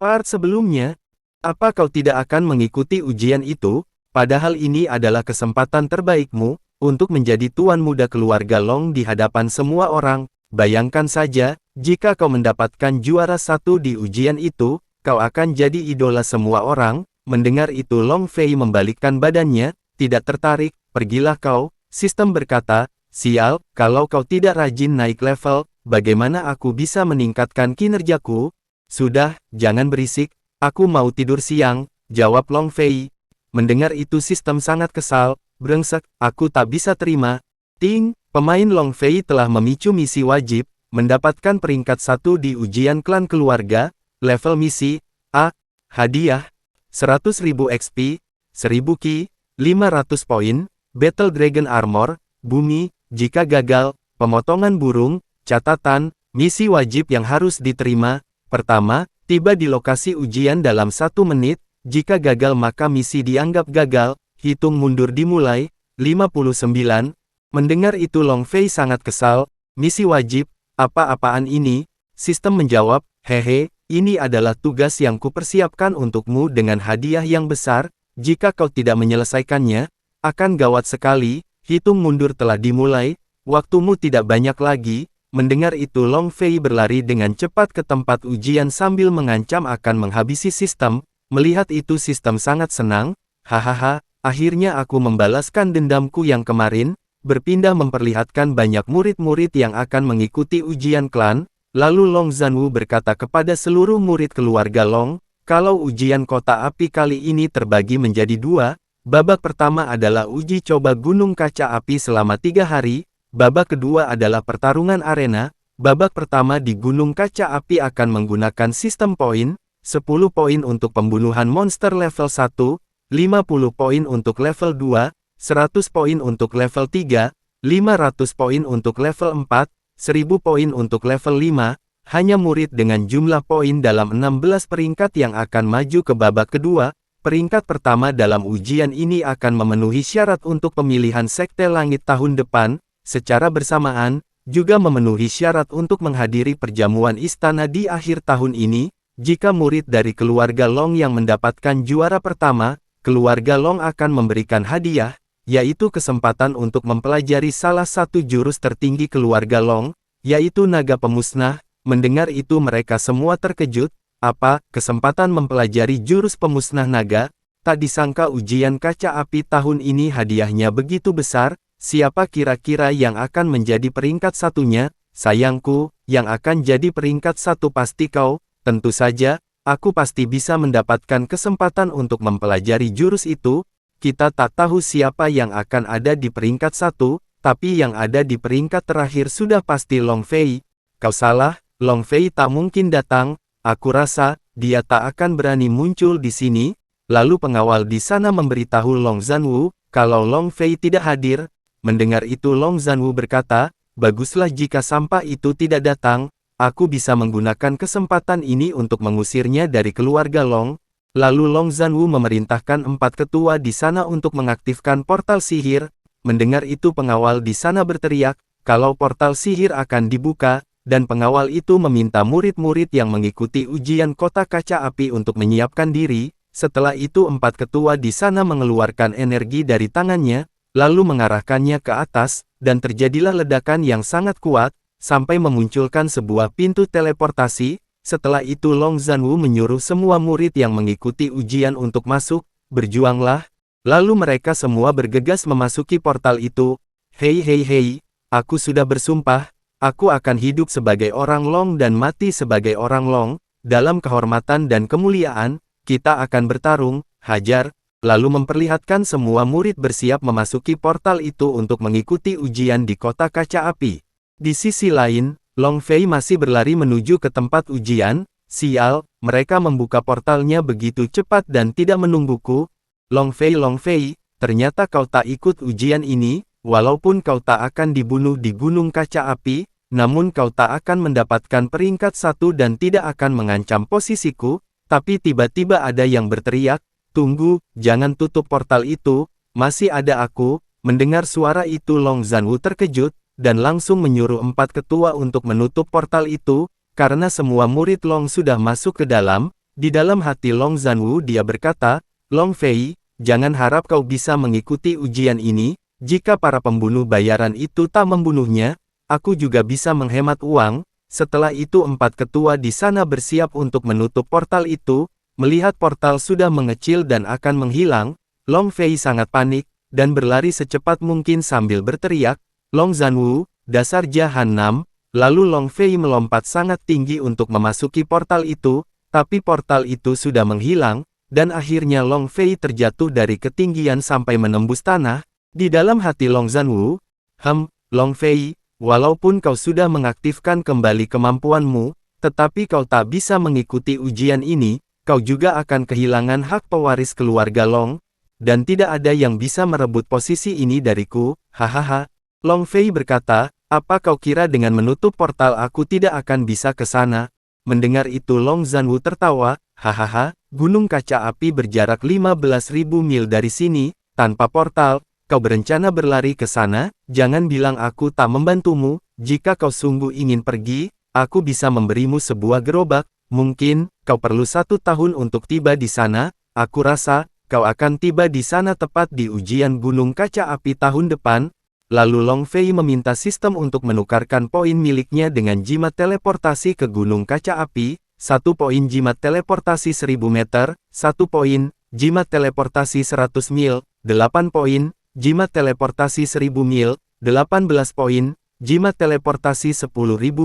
Part sebelumnya, apa kau tidak akan mengikuti ujian itu? Padahal ini adalah kesempatan terbaikmu untuk menjadi tuan muda keluarga Long di hadapan semua orang. Bayangkan saja, jika kau mendapatkan juara satu di ujian itu, kau akan jadi idola semua orang. Mendengar itu Long Fei membalikkan badannya, tidak tertarik. Pergilah kau, sistem berkata. Sial, kalau kau tidak rajin naik level, bagaimana aku bisa meningkatkan kinerjaku? Sudah, jangan berisik, aku mau tidur siang, jawab Long Fei. Mendengar itu sistem sangat kesal, brengsek, aku tak bisa terima. Ting, pemain Long Fei telah memicu misi wajib, mendapatkan peringkat 1 di ujian klan keluarga, level misi, A, hadiah, 100.000 XP, 1000 Ki, 500 poin, Battle Dragon Armor, bumi, jika gagal, pemotongan burung, catatan, misi wajib yang harus diterima. Pertama, tiba di lokasi ujian dalam 1 menit, jika gagal maka misi dianggap gagal, hitung mundur dimulai, 59. Mendengar itu Long Fei sangat kesal, misi wajib, apa-apaan ini? Sistem menjawab, hehe, ini adalah tugas yang kupersiapkan untukmu dengan hadiah yang besar, jika kau tidak menyelesaikannya, akan gawat sekali, hitung mundur telah dimulai, waktumu tidak banyak lagi. Mendengar itu Long Fei berlari dengan cepat ke tempat ujian sambil mengancam akan menghabisi sistem. Melihat itu sistem sangat senang, hahaha, akhirnya aku membalaskan dendamku yang kemarin, berpindah memperlihatkan banyak murid-murid yang akan mengikuti ujian klan. Lalu Long Zanwu berkata kepada seluruh murid keluarga Long, kalau ujian kota api kali ini terbagi menjadi 2, babak pertama adalah uji coba gunung kaca api selama 3 hari, babak kedua adalah pertarungan arena. Babak pertama di gunung kaca api akan menggunakan sistem poin, 10 poin untuk pembunuhan monster level 1, 50 poin untuk level 2, 100 poin untuk level 3, 500 poin untuk level 4, 1000 poin untuk level 5, hanya murid dengan jumlah poin dalam 16 peringkat yang akan maju ke babak kedua. Peringkat pertama dalam ujian ini akan memenuhi syarat untuk pemilihan Sekte Langit tahun depan, secara bersamaan, juga memenuhi syarat untuk menghadiri perjamuan istana di akhir tahun ini. Jika murid dari keluarga Long yang mendapatkan juara pertama, keluarga Long akan memberikan hadiah, yaitu kesempatan untuk mempelajari salah satu jurus tertinggi keluarga Long, yaitu naga pemusnah. Mendengar itu mereka semua terkejut, apa, kesempatan mempelajari jurus pemusnah naga? Tak disangka ujian kaca api tahun ini hadiahnya begitu besar. Siapa kira-kira yang akan menjadi peringkat satunya? Sayangku, yang akan jadi peringkat 1 pasti kau. Tentu saja, aku pasti bisa mendapatkan kesempatan untuk mempelajari jurus itu. Kita tak tahu siapa yang akan ada di peringkat 1, tapi yang ada di peringkat terakhir sudah pasti Long Fei. Kau salah, Long Fei tak mungkin datang. Aku rasa, dia tak akan berani muncul di sini. Lalu pengawal di sana memberitahu Long Zanwu, kalau Long Fei tidak hadir. Mendengar itu Long Zanwu berkata, baguslah jika sampah itu tidak datang, aku bisa menggunakan kesempatan ini untuk mengusirnya dari keluarga Long. Lalu Long Zanwu memerintahkan 4 ketua di sana untuk mengaktifkan portal sihir. Mendengar itu pengawal di sana berteriak, kalau portal sihir akan dibuka, dan pengawal itu meminta murid-murid yang mengikuti ujian kota kaca api untuk menyiapkan diri. Setelah itu 4 ketua di sana mengeluarkan energi dari tangannya, lalu mengarahkannya ke atas, dan terjadilah ledakan yang sangat kuat, sampai memunculkan sebuah pintu teleportasi. Setelah itu Long Zanwu menyuruh semua murid yang mengikuti ujian untuk masuk, berjuanglah. Lalu mereka semua bergegas memasuki portal itu. Hei hei hei, aku sudah bersumpah, aku akan hidup sebagai orang Long dan mati sebagai orang Long. Dalam kehormatan dan kemuliaan, kita akan bertarung, hajar. Lalu memperlihatkan semua murid bersiap memasuki portal itu untuk mengikuti ujian di kota kaca api. Di sisi lain, Long Fei masih berlari menuju ke tempat ujian. Sial, mereka membuka portalnya begitu cepat dan tidak menungguku. Long Fei, ternyata kau tak ikut ujian ini, walaupun kau tak akan dibunuh di gunung kaca api, namun kau tak akan mendapatkan peringkat 1 dan tidak akan mengancam posisiku. Tapi tiba-tiba ada yang berteriak, tunggu, jangan tutup portal itu, masih ada aku. Mendengar suara itu Long Zanwu terkejut, dan langsung menyuruh 4 ketua untuk menutup portal itu, karena semua murid Long sudah masuk ke dalam. Di dalam hati Long Zanwu dia berkata, Long Fei, jangan harap kau bisa mengikuti ujian ini, jika para pembunuh bayaran itu tak membunuhnya, aku juga bisa menghemat uang. Setelah itu 4 ketua di sana bersiap untuk menutup portal itu, melihat portal sudah mengecil dan akan menghilang, Long Fei sangat panik, dan berlari secepat mungkin sambil berteriak, Long Zanwu, dasar jahanam. Lalu Long Fei melompat sangat tinggi untuk memasuki portal itu, tapi portal itu sudah menghilang, dan akhirnya Long Fei terjatuh dari ketinggian sampai menembus tanah. Di dalam hati Long Zanwu, Long Fei, walaupun kau sudah mengaktifkan kembali kemampuanmu, tetapi kau tak bisa mengikuti ujian ini, kau juga akan kehilangan hak pewaris keluarga Long, dan tidak ada yang bisa merebut posisi ini dariku, hahaha. Long Fei berkata, apa kau kira dengan menutup portal aku tidak akan bisa ke sana? Mendengar itu Long Zanwu tertawa, hahaha, gunung kaca api berjarak 15.000 mil dari sini, tanpa portal, kau berencana berlari ke sana? Jangan bilang aku tak membantumu, jika kau sungguh ingin pergi, aku bisa memberimu sebuah gerobak, mungkin, kau perlu 1 tahun untuk tiba di sana, aku rasa, kau akan tiba di sana tepat di ujian gunung kaca api tahun depan. Lalu Long Fei meminta sistem untuk menukarkan poin miliknya dengan jimat teleportasi ke gunung kaca api, 1 poin jimat teleportasi 1000 meter, 1 poin, jimat teleportasi 100 mil, 8 poin, jimat teleportasi 1000 mil, 18 poin, jimat teleportasi 10.000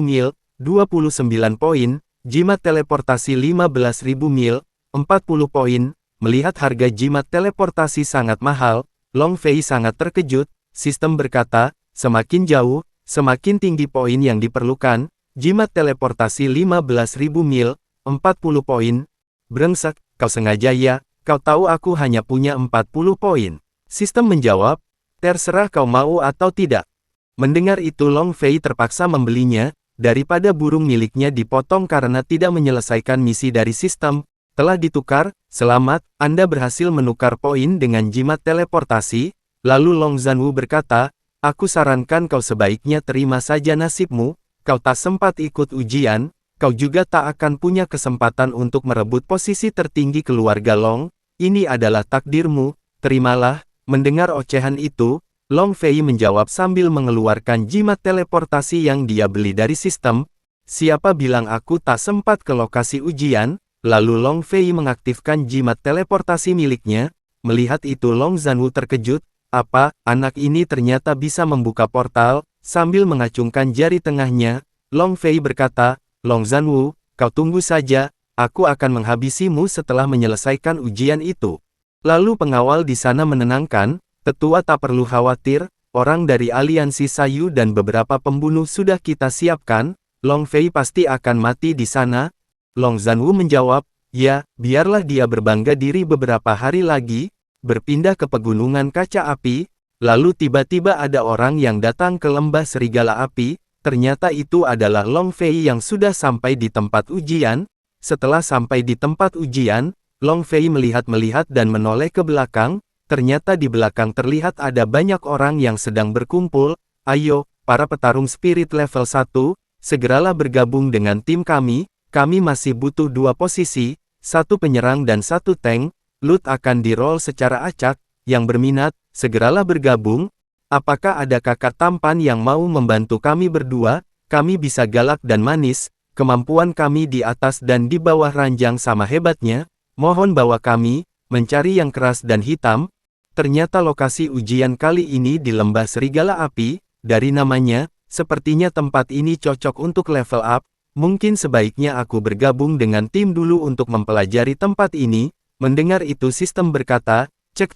mil, 29 poin, jimat teleportasi 15.000 mil, 40 poin. Melihat harga jimat teleportasi sangat mahal, Long Fei sangat terkejut. Sistem berkata, semakin jauh, semakin tinggi poin yang diperlukan, jimat teleportasi 15.000 mil, 40 poin. Brengsek, kau sengaja ya, kau tahu aku hanya punya 40 poin. Sistem menjawab, terserah kau mau atau tidak. Mendengar itu Long Fei terpaksa membelinya, daripada burung miliknya dipotong karena tidak menyelesaikan misi dari sistem. Telah ditukar, selamat, Anda berhasil menukar poin dengan jimat teleportasi. Lalu Long Zanwu berkata, aku sarankan kau sebaiknya terima saja nasibmu, kau tak sempat ikut ujian, kau juga tak akan punya kesempatan untuk merebut posisi tertinggi keluarga Long, ini adalah takdirmu, terimalah. Mendengar ocehan itu, Long Fei menjawab sambil mengeluarkan jimat teleportasi yang dia beli dari sistem, siapa bilang aku tak sempat ke lokasi ujian, lalu Long Fei mengaktifkan jimat teleportasi miliknya, melihat itu Long Zanwu terkejut, apa, anak ini ternyata bisa membuka portal, sambil mengacungkan jari tengahnya, Long Fei berkata, Long Zanwu, kau tunggu saja, aku akan menghabisimu setelah menyelesaikan ujian itu. Lalu pengawal di sana menenangkan, tetua tak perlu khawatir, orang dari aliansi Sayu dan beberapa pembunuh sudah kita siapkan, Long Fei pasti akan mati di sana. Long Zanwu menjawab, ya, biarlah dia berbangga diri beberapa hari lagi, berpindah ke pegunungan kaca api, lalu tiba-tiba ada orang yang datang ke lembah serigala api, ternyata itu adalah Long Fei yang sudah sampai di tempat ujian. Setelah sampai di tempat ujian, Long Fei melihat-melihat dan menoleh ke belakang, ternyata di belakang terlihat ada banyak orang yang sedang berkumpul, ayo, para petarung spirit level 1, segeralah bergabung dengan tim kami masih butuh 2 posisi, 1 penyerang dan 1 tank. Loot akan di-roll secara acak, yang berminat, segeralah bergabung. Apakah ada kakak tampan yang mau membantu kami berdua? Kami bisa galak dan manis, kemampuan kami di atas dan di bawah ranjang sama hebatnya. Mohon bawa kami, mencari yang keras dan hitam. Ternyata lokasi ujian kali ini di lembah serigala api, dari namanya, sepertinya tempat ini cocok untuk level up. Mungkin sebaiknya aku bergabung dengan tim dulu untuk mempelajari tempat ini. Mendengar itu sistem berkata, cek,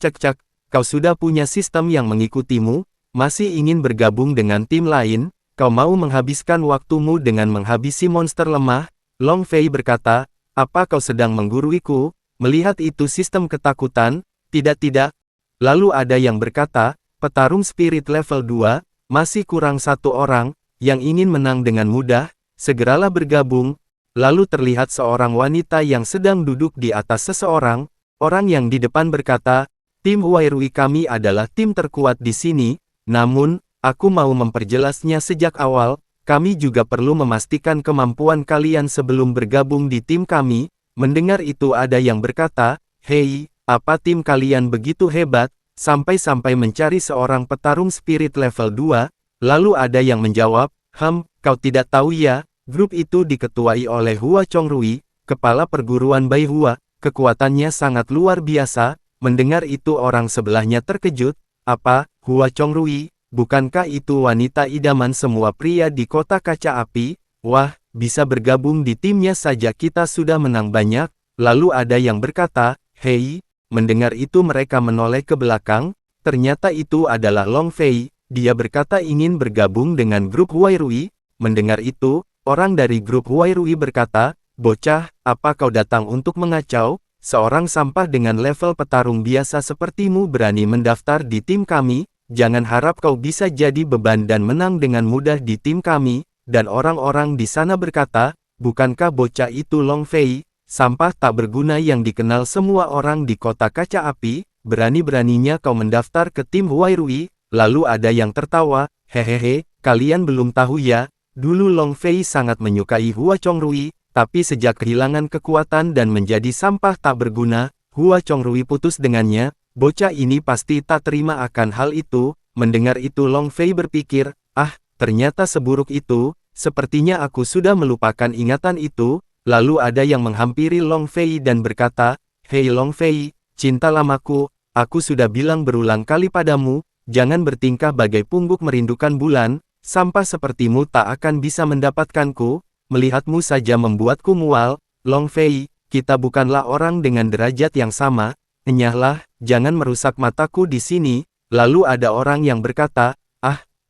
kau sudah punya sistem yang mengikutimu, masih ingin bergabung dengan tim lain, kau mau menghabiskan waktumu dengan menghabisi monster lemah? Long Fei berkata, apa kau sedang mengguruiku? Melihat itu sistem ketakutan, tidak. Lalu ada yang berkata, petarung spirit level 2, masih kurang 1 orang, yang ingin menang dengan mudah, segeralah bergabung. Lalu terlihat seorang wanita yang sedang duduk di atas seseorang, orang yang di depan berkata, tim Wairui kami adalah tim terkuat di sini, namun, aku mau memperjelasnya sejak awal, kami juga perlu memastikan kemampuan kalian sebelum bergabung di tim kami. Mendengar itu ada yang berkata, "Hei, apa tim kalian begitu hebat, sampai-sampai mencari seorang petarung spirit level 2? Lalu ada yang menjawab, kau tidak tahu ya, grup itu diketuai oleh Hua Chongrui, kepala perguruan Bai Hua, kekuatannya sangat luar biasa." Mendengar itu orang sebelahnya terkejut, "Apa, Hua Chongrui, bukankah itu wanita idaman semua pria di kota kaca api? Wah, bisa bergabung di timnya saja kita sudah menang banyak." Lalu ada yang berkata, "Hei." Mendengar itu mereka menoleh ke belakang, ternyata itu adalah Long Fei, dia berkata ingin bergabung dengan grup Huai Rui. Mendengar itu, orang dari grup Huai Rui berkata, "Bocah, apa kau datang untuk mengacau? Seorang sampah dengan level petarung biasa sepertimu berani mendaftar di tim kami? Jangan harap kau bisa jadi beban dan menang dengan mudah di tim kami." Dan orang-orang di sana berkata, "Bukankah bocah itu Long Fei, sampah tak berguna yang dikenal semua orang di kota kaca api? Berani-beraninya kau mendaftar ke tim Huai Rui?" Lalu ada yang tertawa, "Hehehe, kalian belum tahu ya, dulu Long Fei sangat menyukai Hua Chongrui, tapi sejak kehilangan kekuatan dan menjadi sampah tak berguna, Hua Chongrui putus dengannya. Bocah ini pasti tak terima akan hal itu." Mendengar itu Long Fei berpikir, ternyata seburuk itu, sepertinya aku sudah melupakan ingatan itu. Lalu ada yang menghampiri Long Fei dan berkata, "Hei Long Fei, cinta lamaku, aku sudah bilang berulang kali padamu, jangan bertingkah bagai pungguk merindukan bulan, sampah sepertimu tak akan bisa mendapatkanku, melihatmu saja membuatku mual." "Long Fei, kita bukanlah orang dengan derajat yang sama, enyahlah, jangan merusak mataku di sini." Lalu ada orang yang berkata,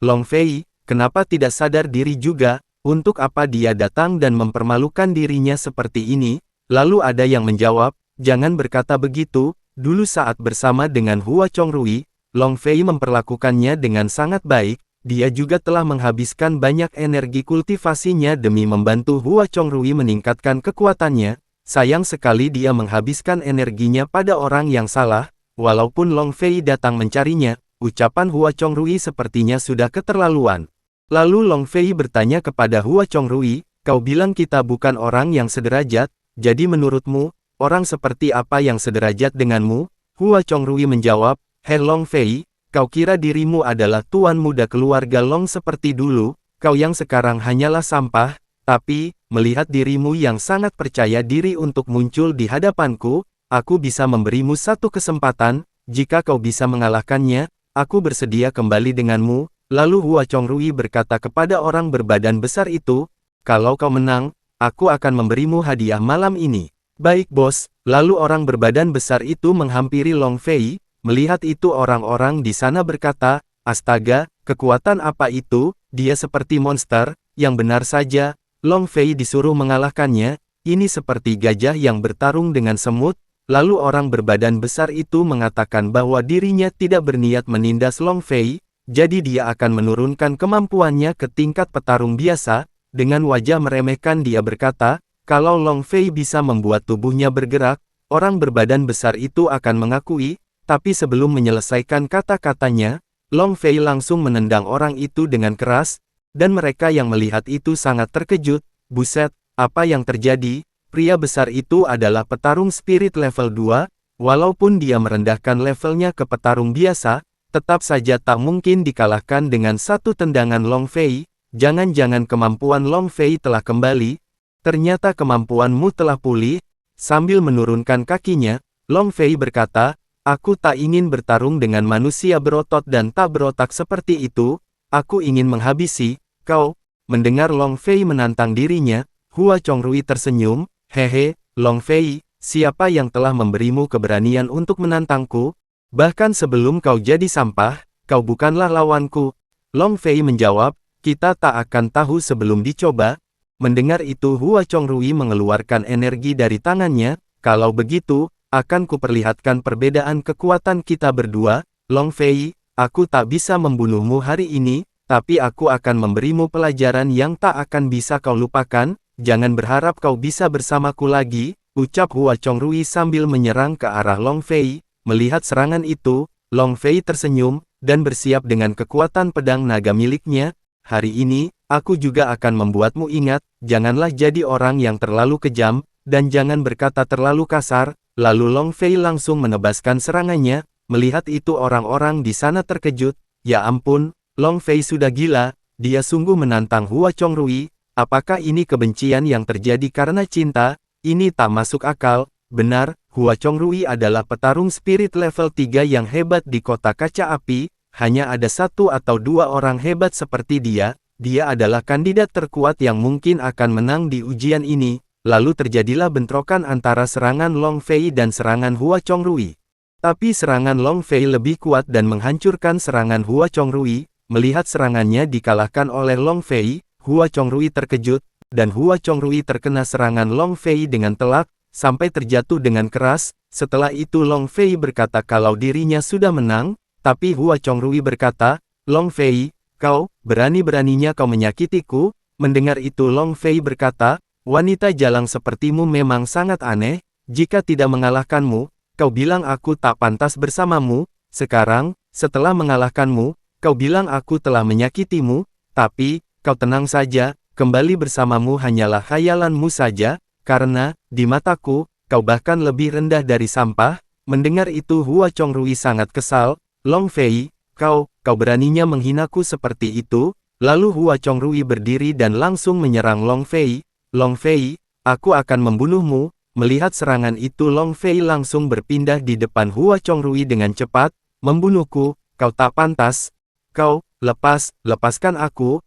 Long Fei, kenapa tidak sadar diri juga? Untuk apa dia datang dan mempermalukan dirinya seperti ini?" Lalu ada yang menjawab, "Jangan berkata begitu, dulu saat bersama dengan Hua Chongrui, Long Fei memperlakukannya dengan sangat baik, dia juga telah menghabiskan banyak energi kultivasinya demi membantu Hua Chongrui meningkatkan kekuatannya. Sayang sekali dia menghabiskan energinya pada orang yang salah." Walaupun Long Fei datang mencarinya, ucapan Hua Chongrui sepertinya sudah keterlaluan. Lalu Long Fei bertanya kepada Hua Chongrui, "Kau bilang kita bukan orang yang sederajat, jadi menurutmu, orang seperti apa yang sederajat denganmu?" Hua Chongrui menjawab, "Hei Long Fei, kau kira dirimu adalah tuan muda keluarga Long seperti dulu, kau yang sekarang hanyalah sampah, tapi, melihat dirimu yang sangat percaya diri untuk muncul di hadapanku, aku bisa memberimu satu kesempatan, jika kau bisa mengalahkannya, aku bersedia kembali denganmu." Lalu Hua Chongrui berkata kepada orang berbadan besar itu, "Kalau kau menang, aku akan memberimu hadiah malam ini." "Baik bos." Lalu orang berbadan besar itu menghampiri Long Fei. Melihat itu orang-orang di sana berkata, "Astaga, kekuatan apa itu? Dia seperti monster." Yang benar saja, Long Fei disuruh mengalahkannya. Ini seperti gajah yang bertarung dengan semut. Lalu orang berbadan besar itu mengatakan bahwa dirinya tidak berniat menindas Long Fei, jadi dia akan menurunkan kemampuannya ke tingkat petarung biasa. Dengan wajah meremehkan dia berkata, "Kalau Long Fei bisa membuat tubuhnya bergerak, orang berbadan besar itu akan mengakui." Tapi sebelum menyelesaikan kata-katanya, Long Fei langsung menendang orang itu dengan keras, dan mereka yang melihat itu sangat terkejut. "Buset, apa yang terjadi? Pria besar itu adalah petarung spirit level 2, walaupun dia merendahkan levelnya ke petarung biasa, tetap saja tak mungkin dikalahkan dengan satu tendangan Long Fei. Jangan-jangan kemampuan Long Fei telah kembali? Ternyata kemampuanmu telah pulih." Sambil menurunkan kakinya, Long Fei berkata, "Aku tak ingin bertarung dengan manusia berotot dan tak berotak seperti itu, aku ingin menghabisi kau." Mendengar Long Fei menantang dirinya, Hua Chongrui tersenyum, "Hehe, Long Fei, siapa yang telah memberimu keberanian untuk menantangku? Bahkan sebelum kau jadi sampah, kau bukanlah lawanku." Long Fei menjawab, "Kita tak akan tahu sebelum dicoba." Mendengar itu Hua Chongrui mengeluarkan energi dari tangannya, "Kalau begitu, akan kuperlihatkan perbedaan kekuatan kita berdua. Long Fei, aku tak bisa membunuhmu hari ini, tapi aku akan memberimu pelajaran yang tak akan bisa kau lupakan. Jangan berharap kau bisa bersamaku lagi," ucap Hua Chongrui sambil menyerang ke arah Long Fei. Melihat serangan itu, Long Fei tersenyum, dan bersiap dengan kekuatan pedang naga miliknya. "Hari ini, aku juga akan membuatmu ingat, janganlah jadi orang yang terlalu kejam." dan jangan berkata terlalu kasar." Lalu Long Fei langsung menebaskan serangannya. Melihat itu orang-orang di sana terkejut. Ya ampun, Long Fei sudah gila, dia sungguh menantang Hua Chongrui. Apakah ini kebencian yang terjadi karena cinta? Ini tak masuk akal. Benar, Hua Chongrui adalah petarung spirit level 3 yang hebat di kota kaca api. Hanya ada satu atau dua orang hebat seperti dia. Dia adalah kandidat terkuat yang mungkin akan menang di ujian ini. Lalu terjadilah bentrokan antara serangan Long Fei dan serangan Hua Chongrui. Tapi serangan Long Fei lebih kuat dan menghancurkan serangan Hua Chongrui. Melihat serangannya dikalahkan oleh Long Fei, Hua Chongrui terkejut, dan Hua Chongrui terkena serangan Long Fei dengan telak, sampai terjatuh dengan keras. Setelah itu Long Fei berkata kalau dirinya sudah menang, tapi Hua Chongrui berkata, "Long Fei, kau, berani-beraninya kau menyakitiku." Mendengar itu Long Fei berkata, "Wanita jalang sepertimu memang sangat aneh, jika tidak mengalahkanmu, kau bilang aku tak pantas bersamamu, sekarang, setelah mengalahkanmu, kau bilang aku telah menyakitimu, tapi, kau tenang saja, kembali bersamamu hanyalah khayalanmu saja, karena, di mataku, kau bahkan lebih rendah dari sampah." Mendengar itu Hua Chongrui sangat kesal, "Long Fei, kau beraninya menghinaku seperti itu?" Lalu Hua Chongrui berdiri dan langsung menyerang Long Fei. "Long Fei, aku akan membunuhmu." Melihat serangan itu Long Fei langsung berpindah di depan Hua Chongrui dengan cepat, "Membunuhku, kau tak pantas. Kau, lepaskan aku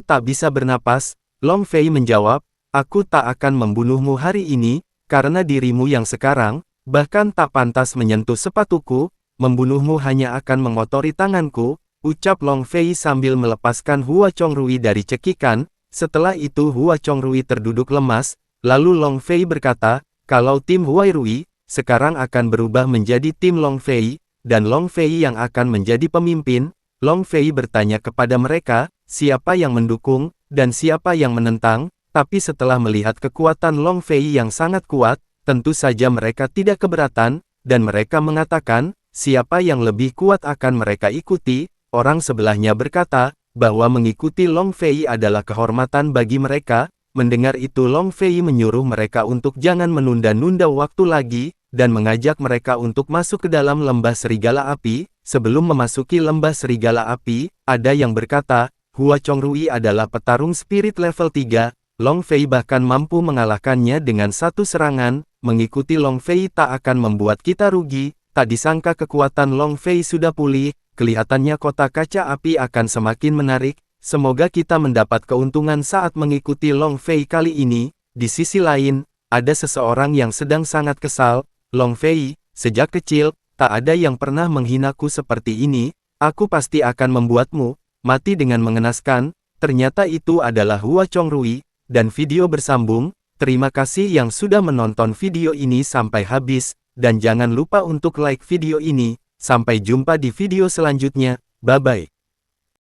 tak bisa bernapas." Long Fei menjawab, "Aku tak akan membunuhmu hari ini, karena dirimu yang sekarang, bahkan tak pantas menyentuh sepatuku, membunuhmu hanya akan mengotori tanganku," ucap Long Fei sambil melepaskan Hua Chongrui dari cekikan. Setelah itu Hua Chongrui terduduk lemas, lalu Long Fei berkata, "Kalau tim Huai Rui, sekarang akan berubah menjadi tim Long Fei, dan Long Fei yang akan menjadi pemimpin." Long Fei bertanya kepada mereka, siapa yang mendukung, dan siapa yang menentang, tapi setelah melihat kekuatan Long Fei yang sangat kuat, tentu saja mereka tidak keberatan, dan mereka mengatakan, siapa yang lebih kuat akan mereka ikuti. Orang sebelahnya berkata, bahwa mengikuti Long Fei adalah kehormatan bagi mereka. Mendengar itu Long Fei menyuruh mereka untuk jangan menunda-nunda waktu lagi, dan mengajak mereka untuk masuk ke dalam lembah serigala api. Sebelum memasuki lembah serigala api, ada yang berkata, Hua Chongrui adalah petarung spirit level 3, Long Fei bahkan mampu mengalahkannya dengan satu serangan. Mengikuti Long Fei tak akan membuat kita rugi. Tak disangka kekuatan Long Fei sudah pulih. Kelihatannya kota kaca api akan semakin menarik. Semoga kita mendapat keuntungan saat mengikuti Long Fei kali ini. Di sisi lain, ada seseorang yang sedang sangat kesal. "Long Fei, sejak kecil, tak ada yang pernah menghinaku seperti ini. Aku pasti akan membuatmu mati dengan mengenaskan." Ternyata itu adalah Hua Chongrui. Dan video bersambung. Terima kasih yang sudah menonton video ini sampai habis. Dan jangan lupa untuk like video ini. Sampai jumpa di video selanjutnya. Bye-bye.